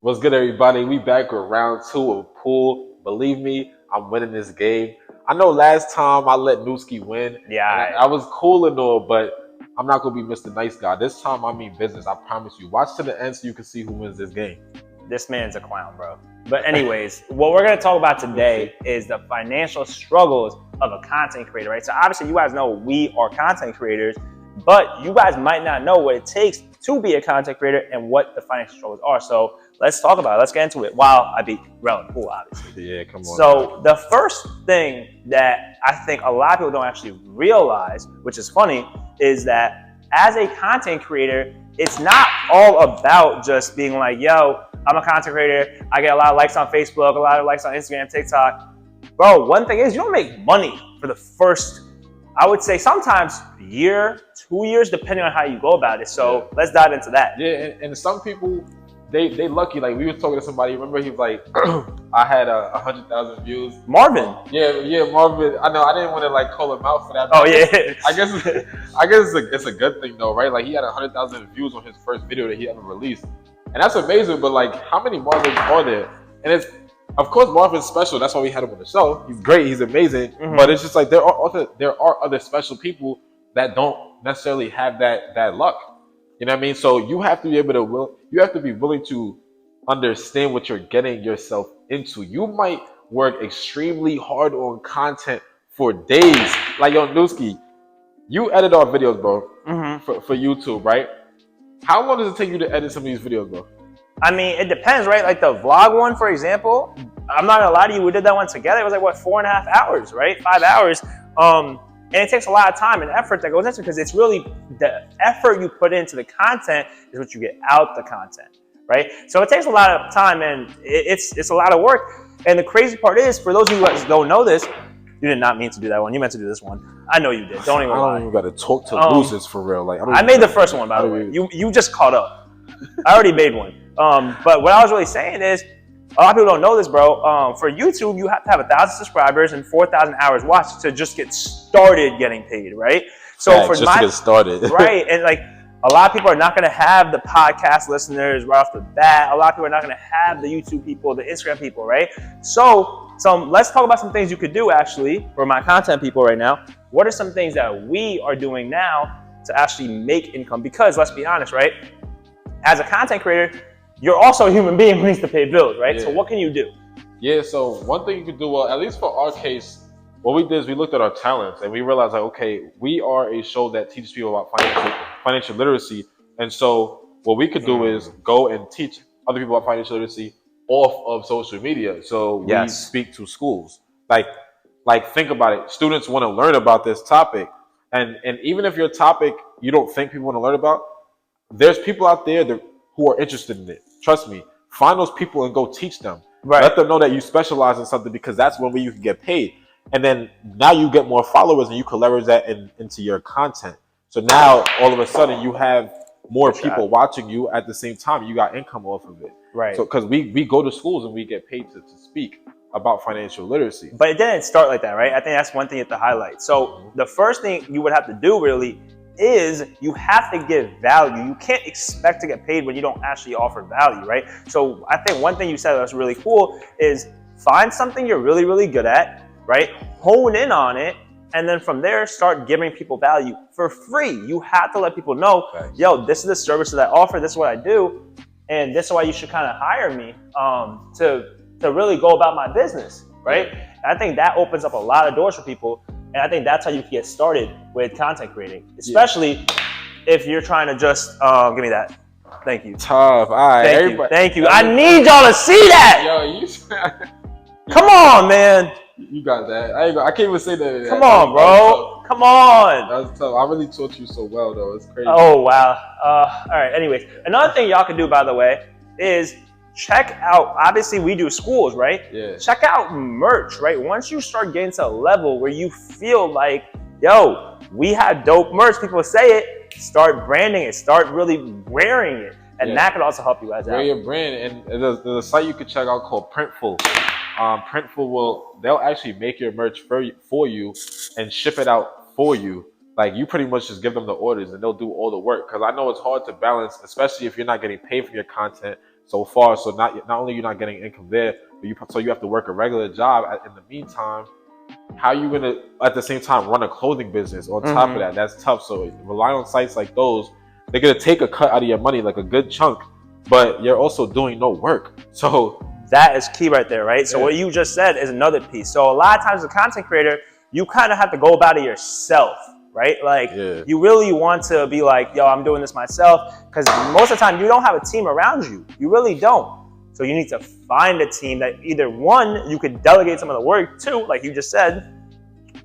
What's good, everybody? We back with round 2 of pool. Believe me, I'm winning this game. I know last time I let Newski win. Yeah, I was cool and all, but I'm not going to be Mr. Nice Guy. This time I mean business. I promise you. Watch to the end so you can see who wins this game. This man's a clown, bro. But anyways, what we're going to talk about today is the financial struggles of a content creator, right? So obviously you guys know we are content creators, but you guys might not know what it takes to be a content creator and what the financial struggles are. So let's talk about it. Let's get into it while I beat Relevant Pool, obviously. Yeah, come on. So the first thing that I think a lot of people don't actually realize, which is funny, is that as a content creator, it's not all about just being like, yo, I'm a content creator. I get a lot of likes on Facebook, a lot of likes on Instagram, TikTok. Bro, one thing is you don't make money for the first, I would say sometimes year, 2 years, depending on how you go about it. So let's dive into that. Yeah, and some people, they lucky. Like we were talking to somebody. Remember, he was like, I had 100,000 views. Marvin. Yeah, Marvin. I know. I didn't want to like call him out for that. Oh yeah. I guess it's a good thing though, right? Like he had 100,000 views on his first video that he ever released, and that's amazing. But like, how many Marvins are there? And it's, of course, Marvin's special. That's why we had him on the show. He's great. He's amazing. Mm-hmm. But it's just like there are other special people that don't necessarily have that luck. You know what I mean? So you have to be able to you have to be willing to understand what you're getting yourself into. You might work extremely hard on content for days. Like yo, Newski, you edit our videos, bro, for YouTube, right? How long does it take you to edit some of these videos, bro? I mean, it depends, right? Like the vlog one, for example, I'm not gonna lie to you, we did that one together. It was like, what, 4.5 hours, right? 5 hours. And it takes a lot of time and effort that goes into it because it's really the effort you put into the content is what you get out the content, right? So it takes a lot of time and it's a lot of work. And the crazy part is, for those of you guys who don't know this, you did not mean to do that one. You meant to do this one. I know you did. Don't even lie. I don't even got to talk to losers for real. Like I made the first one, by the way. You just caught up. I already made one. But what I was really saying is, a lot of people don't know this, bro. For YouTube, you have to have 1,000 subscribers and 4,000 hours watched to just get started getting paid, right? So for to get started, right? And like a lot of people are not going to have the podcast listeners right off the bat. A lot of people are not going to have the YouTube people, the Instagram people, right? So let's talk about some things you could do actually for my content people right now. What are some things that we are doing now to actually make income? Because let's be honest, right? As a content creator, you're also a human being who needs to pay bills, right? Yeah. So what can you do? Yeah, so one thing you could do, well, at least for our case, what we did is we looked at our talents and we realized like, okay, we are a show that teaches people about financial literacy. And so what we could do is go and teach other people about financial literacy off of social media. So we speak to schools. Like think about it. Students want to learn about this topic. And even if your topic you don't think people want to learn about, there's people out there who are interested in it. Trust me. Find those people and go teach them. Right. Let them know that you specialize in something because that's one way you can get paid. And then now you get more followers and you can leverage that into your content. So now all of a sudden you have more people watching you at the same time. You got income off of it. Right. So because we go to schools and we get paid to speak about financial literacy. But it didn't start like that, right? I think that's one thing you have to highlight. So the first thing you would have to do really is you have to give value. You can't expect to get paid when you don't actually offer value, right? So I think one thing you said that's really cool is find something you're really, really good at, right? Hone in on it. And then from there, start giving people value for free. You have to let people know, yo, this is the service that I offer. This is what I do. And this is why you should kind of hire me to really go about my business, right? And I think that opens up a lot of doors for people. And I think that's how you can get started with content creating, especially if you're trying to just, give me that. Thank you. Tough. All right. Thank you. I need y'all to see that. Yo, come on, man. You got that. I can't even say that. Come on, bro. Come on. That's tough. I really taught you so well, though. It's crazy. Oh, wow. All right. Anyways, another thing y'all can do, by the way, is check out, obviously we do schools, right? Yeah. Check out merch, right? Once you start getting to a level where you feel like, yo, we have dope merch, people say it, start branding it, start really wearing it. And that could also help you guys out. Wear your brand. And there's a site you can check out called Printful. Printful they'll actually make your merch for you and ship it out for you. Like you pretty much just give them the orders and they'll do all the work. Cause I know it's hard to balance, especially if you're not getting paid for your content. so far. So not only you're not getting income there, but you have to work a regular job in the meantime. How you gonna at the same time run a clothing business on top of that? That's tough. So rely on sites like those. They're gonna take a cut out of your money, like a good chunk, but you're also doing no work. So that is key right there, right? So what you just said is another piece. So a lot of times as a content creator, you kind of have to go about it yourself, right? Like you really want to be like, yo, I'm doing this myself, because most of the time you don't have a team around you. You really don't. So you need to find a team that either one, you could delegate some of the work to, like you just said,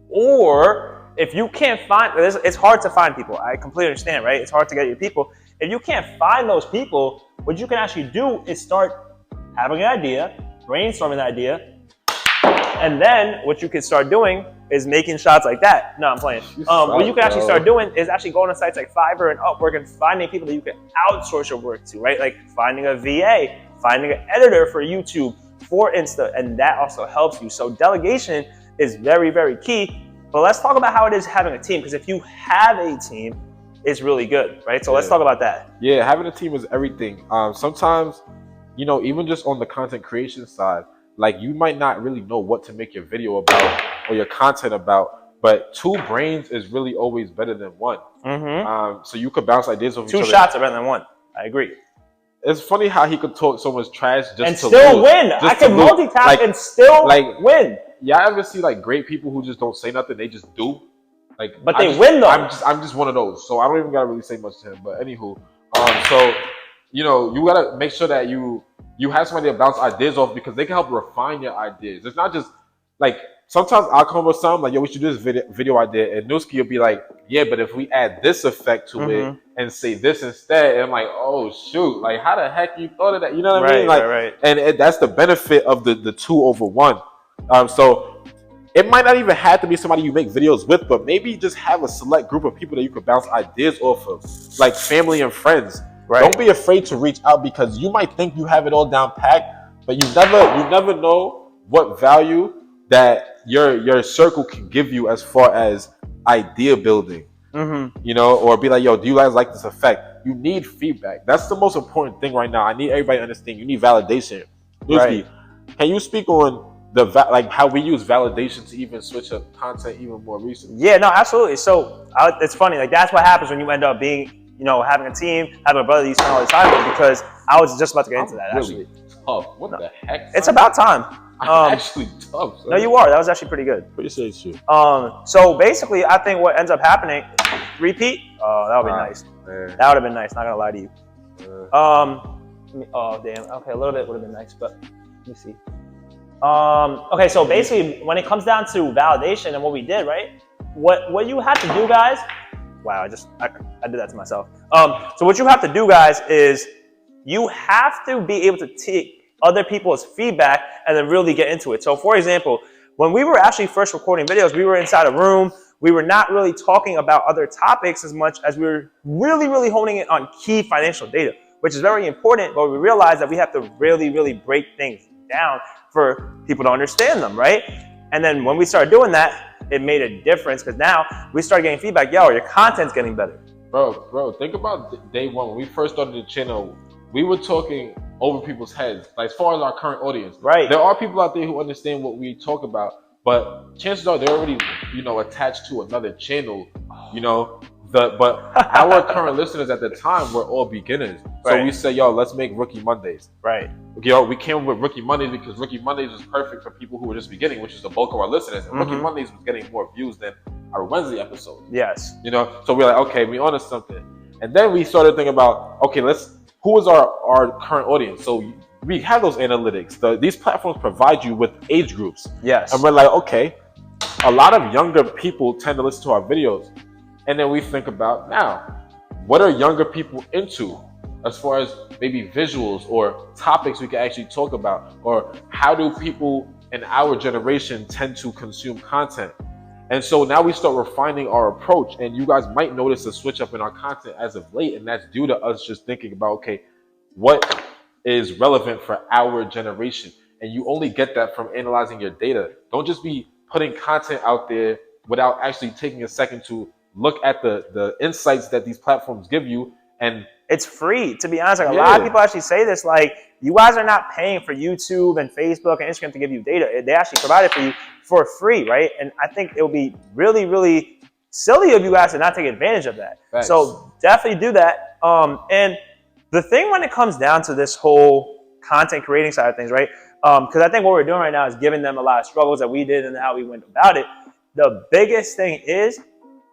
or if you can't find, it's hard to find people. I completely understand, right? It's hard to get your people. If you can't find those people, what you can actually do is start having an idea, brainstorming the idea, and then what you can start doing is making shots like that. No, I'm playing. What you can actually start doing is actually going to sites like Fiverr and Upwork and finding people that you can outsource your work to, right? Like finding a VA, finding an editor for YouTube, for Insta, and that also helps you. So delegation is very, very key. But let's talk about how it is having a team, because if you have a team, it's really good, right? So let's talk about that. Yeah, having a team is everything. Sometimes, you know, even just on the content creation side, like you might not really know what to make your video about or your content about, but two brains is really always better than one. So you could bounce ideas off each other. Two shots are better than one. I agree. It's funny how he could talk so much trash just and to still lose. win. I can multitask and still win. Y'all ever see like great people who just don't say nothing? They just do. Like, but they win though. I'm just one of those. So I don't even gotta really say much to him. But anywho, so you know, you gotta make sure that you have somebody to bounce ideas off, because they can help refine your ideas. It's not just like, sometimes I'll come up with something like, yo, we should do this video idea, and Newski will be like, yeah, but if we add this effect to it and say this instead, and I'm like, oh shoot, like how the heck you thought of that? You know what I mean? Like, and that's the benefit of the 2-over-1. So it might not even have to be somebody you make videos with, but maybe just have a select group of people that you could bounce ideas off of, like family and friends. Don't be afraid to reach out, because you might think you have it all down packed, but you never know what value that your circle can give you as far as idea building. You know, or be like, yo, do you guys like this effect? You need feedback. That's the most important thing right now. I need everybody to understand. You need validation. Can you speak on like how we use validation to even switch up content even more recently? Yeah, no, absolutely. So it's funny. Like that's what happens when you end up being, you know, having a team, having a brother you spend all this time with, because I was just about to get into that. Really tough. What the heck? It's about time. I'm actually tough. No, you are. That was actually pretty good. Appreciate you. So basically, I think what ends up happening, repeat. Oh, that would be nice. Man. That would have been nice. Not gonna lie to you. Oh damn. Okay, a little bit would have been nice, but let me see. Okay, so basically, when it comes down to validation and what we did, right? What you have to do, guys. Wow, I did that to myself. So what you have to do, guys, is you have to be able to take other people's feedback and then really get into it. So for example, when we were actually first recording videos, we were inside a room. We were not really talking about other topics as much as we were really, really honing it on key financial data, which is very important, but we realized that we have to really, really break things down for people to understand them, right? And then when we started doing that, it made a difference, because now we started getting feedback, yo, your content's getting better. Bro, think about day one. When we first started the channel, we were talking over people's heads, like as far as our current audience. Right. There are people out there who understand what we talk about, but chances are they're already, you know, attached to another channel, you know. But our current listeners at the time were all beginners. So we said, yo, let's make Rookie Mondays. Right. Yo, we came up with Rookie Mondays because Rookie Mondays was perfect for people who were just beginning, which is the bulk of our listeners. And Rookie Mondays was getting more views than our Wednesday episodes. Yes. You know, so we're like, okay, we on to something. And then we started thinking about, okay, who is our current audience? So we have those analytics. These platforms provide you with age groups. Yes. And we're like, okay, a lot of younger people tend to listen to our videos. And then we think about, now, what are younger people into as far as maybe visuals or topics we can actually talk about? Or how do people in our generation tend to consume content? And so now we start refining our approach, and you guys might notice a switch up in our content as of late, and that's due to us just thinking about, okay, what is relevant for our generation? And you only get that from analyzing your data. Don't just be putting content out there without actually taking a second to look at the insights that these platforms give you And it's free, to be honest. Like a lot of people actually say this, like, you guys are not paying for YouTube and Facebook and Instagram to give you data. They actually provide it for you for free, right? And I think it would be really, really silly of you guys to not take advantage of that. Thanks. So definitely do that. And the thing when it comes down to this whole content creating side of things, right? Because I think what we're doing right now is giving them a lot of struggles that we did and how we went about it. The biggest thing is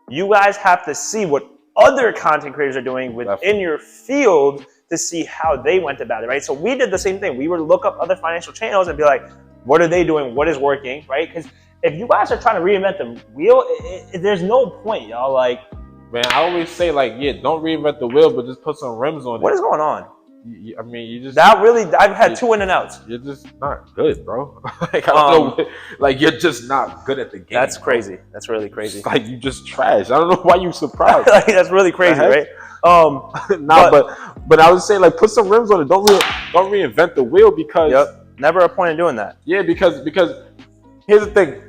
you guys have to see what other content creators are doing within your field to see how they went about it, right? So we did the same thing. We would look up other financial channels and be like, what are they doing? What is working, right? Because if you guys are trying to reinvent the wheel, there's no point, y'all. Like, man, I always say, like, yeah, don't reinvent the wheel, but just put some rims on it. What is going on? I mean, you just... That really, I've had 2 in and outs. You're just not good, bro. Like, I don't know. Like, you're just not good at the game. That's crazy. Bro. That's really crazy. It's like, you just trash. I don't know why you surprised. Like, that's really crazy, right? But I would say, like, put some rims on it. Don't reinvent the wheel because... Yep. Never a point in doing that. Yeah, because here's the thing.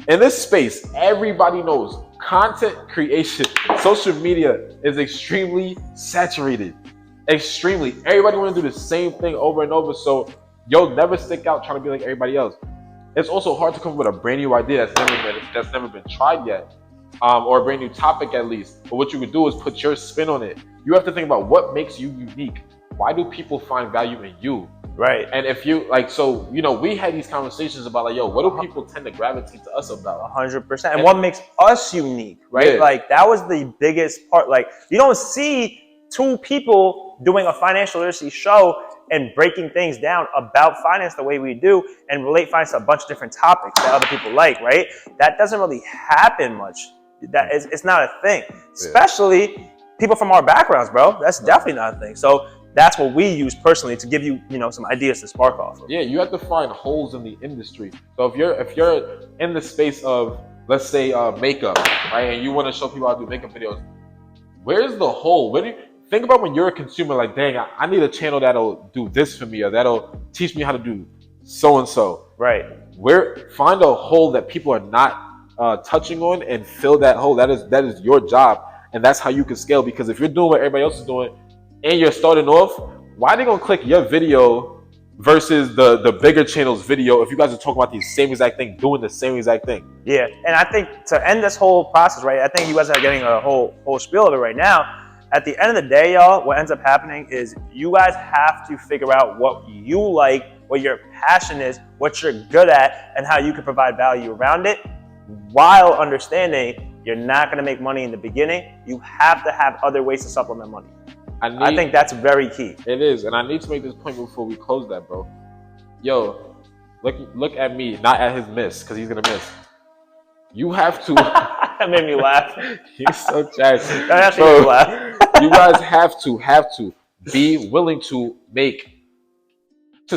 In this space, everybody knows content creation, social media is extremely saturated. Extremely. Everybody want to do the same thing over and over. So you'll never stick out trying to be like everybody else. It's also hard to come up with a brand new idea that's never been tried yet, or a brand new topic at least. But what you would do is put your spin on it. You have to think about what makes you unique. Why do people find value in you? Right. And if you like, so you know, we had these conversations about like, yo, what do people tend to gravitate to us about? 100%. And what makes us unique, right? Yeah. Like that was the biggest part. Like you don't see 2 people doing a financial literacy show and breaking things down about finance the way we do and relate finance to a bunch of different topics that other people like, right? That doesn't really happen much. It's not a thing, especially people from our backgrounds, bro. That's definitely not a thing. So that's what we use personally to give you, some ideas to spark off of. Yeah, you have to find holes in the industry. So if you're in the space of, let's say, makeup, right, and you want to show people how to do makeup videos, where's the hole? Where do you think about when you're a consumer? Like, dang, I need a channel that'll do this for me, or that'll teach me how to do so and so. Right. Find a hole that people are not touching on and fill that hole. That is your job, and that's how you can scale. Because if you're doing what everybody else is doing, and you're starting off, why are they gonna click your video versus the bigger channel's video if you guys are talking about the same exact thing, doing the same exact thing? Yeah, and I think to end this whole process, right, I think you guys are getting a whole spiel of it right now. At the end of the day, y'all, what ends up happening is you guys have to figure out what you like, what your passion is, what you're good at, and how you can provide value around it, while understanding you're not gonna make money in the beginning. You have to have other ways to supplement money. I think that's very key. It is, and I need to make this point before we close that, bro. Yo, look at me, not at his miss, because he's gonna miss. You have to. That made me laugh. He's so trash. That actually made me laugh. You guys have to be willing to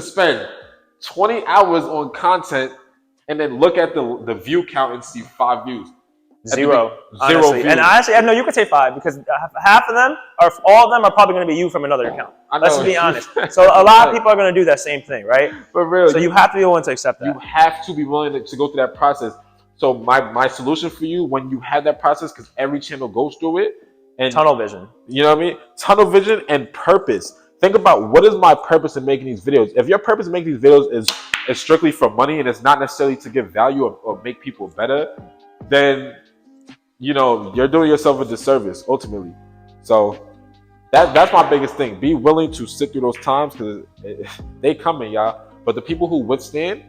spend 20 hours on content and then look at the view count and see 5 views. Zero views. And honestly, no, you could say 5 because half of them, or all of them, are probably going to be you from another account. Let's just be honest. So a lot of people are going to do that same thing, right? For real. So you have to be willing to accept that. You have to be willing to go through that process. So my solution for you when you have that process, because every channel goes through it, and tunnel vision. You know what I mean? Tunnel vision and purpose. Think about, what is my purpose in making these videos? If your purpose in making these videos is strictly for money and it's not necessarily to give value or make people better, then you're doing yourself a disservice ultimately. So that's my biggest thing. Be willing to sit through those times, because they coming, y'all. But the people who withstand,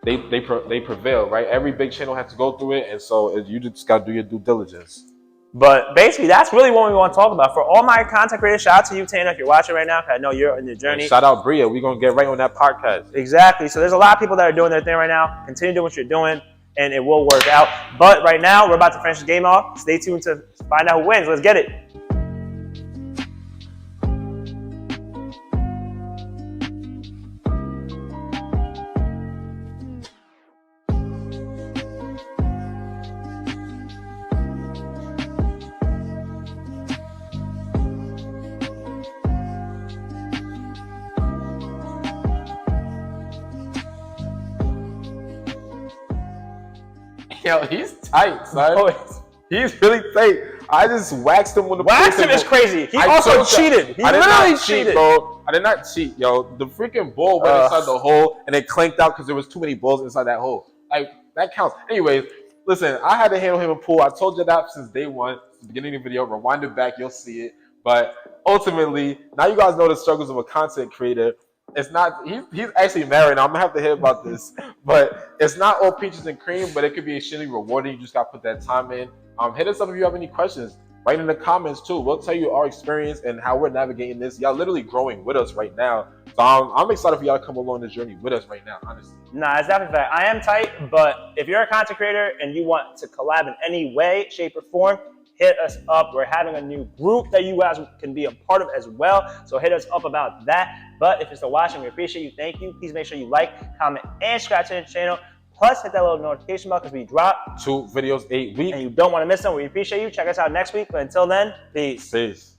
they prevail, right? Every big channel has to go through it, and so you just got to do your due diligence. But basically, that's really what we want to talk about. For all my content creators, shout out to you, Tana, if you're watching right now, because I know you're in your journey. And shout out Bria. We're going to get right on that podcast. Exactly. So there's a lot of people that are doing their thing right now. Continue doing what you're doing, and it will work out. But right now, we're about to finish the game off. Stay tuned to find out who wins. Let's get it. Yo, he's tight, son. Oh, He's really tight. I just waxed him with the Waxed him is crazy. He also cheated. He literally cheated, bro. I did not cheat, yo. The freaking ball went inside the hole and it clanked out because there was too many balls inside that hole. Like, that counts. Anyways, listen, I had to handle him in pool. I told you that since day one, since the beginning of the video. Rewind it back, you'll see it. But ultimately, now you guys know the struggles of a content creator. It's not, he's actually married. I'm going to have to hear about this. But it's not all peaches and cream, but it could be extremely rewarding. You just got to put that time in. Hit us up if you have any questions. Write in the comments too. We'll tell you our experience and how we're navigating this. Y'all literally growing with us right now. So I'm excited for y'all to come along this journey with us right now, honestly. Nah, it's definitely fact. I am tight, but if you're a content creator and you want to collab in any way, shape, or form, hit us up. We're having a new group that you guys can be a part of as well. So hit us up about that. But if you're still watching, we appreciate you. Thank you. Please make sure you like, comment, and subscribe to the channel. Plus, hit that little notification bell because we drop 2 videos a week. And you don't want to miss them. We appreciate you. Check us out next week. But until then, peace. Peace.